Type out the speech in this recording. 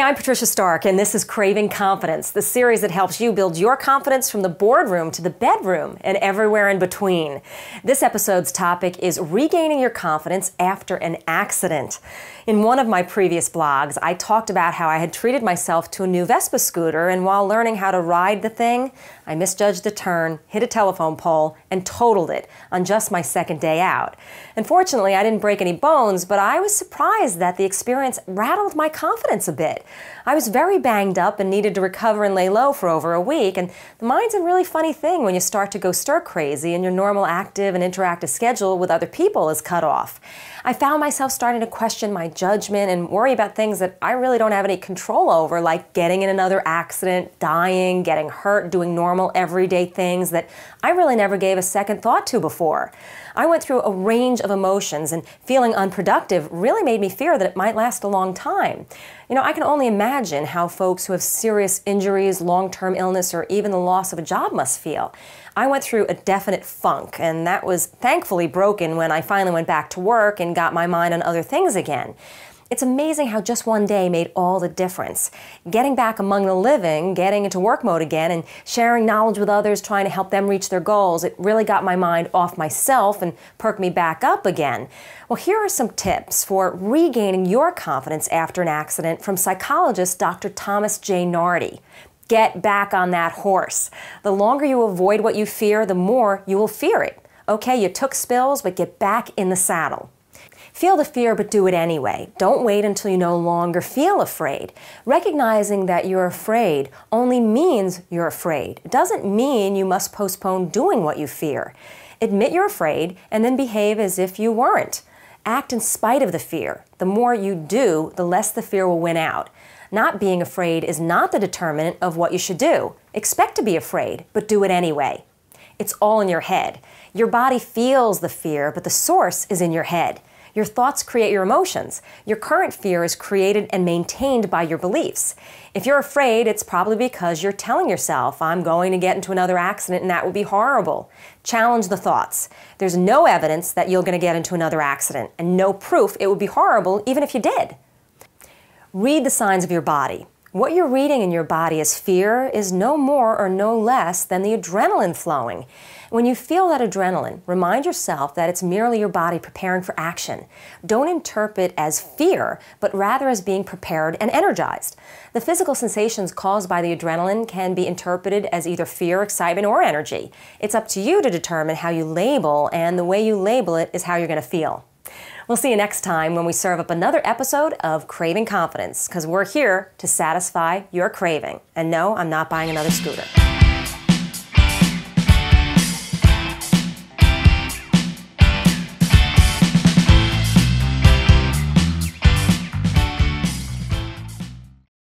I'm Patricia Stark, and this is Craving Confidence, the series that helps you build your confidence from the boardroom to the bedroom and everywhere in between. This episode's topic is regaining your confidence after an accident. In one of my previous blogs, I talked about how I had treated myself to a new Vespa scooter, and while learning how to ride the thing, I misjudged a turn, hit a telephone pole, and totaled it on just my second day out. Unfortunately, I didn't break any bones, but I was surprised that the experience rattled my confidence a bit. I was very banged up and needed to recover and lay low for over a week, and the mind's a really funny thing when you start to go stir crazy and your normal active and interactive schedule with other people is cut off. I found myself starting to question my judgment and worry about things that I really don't have any control over, like getting in another accident, dying, getting hurt, doing normal everyday things that I really never gave a second thought to before. I went through a range of emotions, and feeling unproductive really made me fear that it might last a long time. You know, I can only imagine how folks who have serious injuries, long-term illness, or even the loss of a job must feel. I went through a definite funk, and that was thankfully broken when I finally went back to work and got my mind on other things again. It's amazing how just one day made all the difference. Getting back among the living, getting into work mode again, and sharing knowledge with others, trying to help them reach their goals, it really got my mind off myself and perked me back up again. Well, here are some tips for regaining your confidence after an accident from psychologist Dr. Thomas J. Nardi. Get back on that horse. The longer you avoid what you fear, the more you will fear it. Okay, you took spills, but get back in the saddle. Feel the fear, but do it anyway. Don't wait until you no longer feel afraid. Recognizing that you're afraid only means you're afraid. It doesn't mean you must postpone doing what you fear. Admit you're afraid and then behave as if you weren't. Act in spite of the fear. The more you do, the less the fear will win out. Not being afraid is not the determinant of what you should do. Expect to be afraid, but do it anyway. It's all in your head. Your body feels the fear, but the source is in your head. Your thoughts create your emotions. Your current fear is created and maintained by your beliefs. If you're afraid, it's probably because you're telling yourself, I'm going to get into another accident and that would be horrible. Challenge the thoughts. There's no evidence that you're going to get into another accident, and no proof it would be horrible even if you did. Read the signs of your body. What you're reading in your body as fear is no more or no less than the adrenaline flowing. When you feel that adrenaline, remind yourself that it's merely your body preparing for action. Don't interpret it as fear, but rather as being prepared and energized. The physical sensations caused by the adrenaline can be interpreted as either fear, excitement, or energy. It's up to you to determine how you label, and the way you label it is how you're going to feel. We'll see you next time when we serve up another episode of Craving Confidence, because we're here to satisfy your craving. And no, I'm not buying another scooter.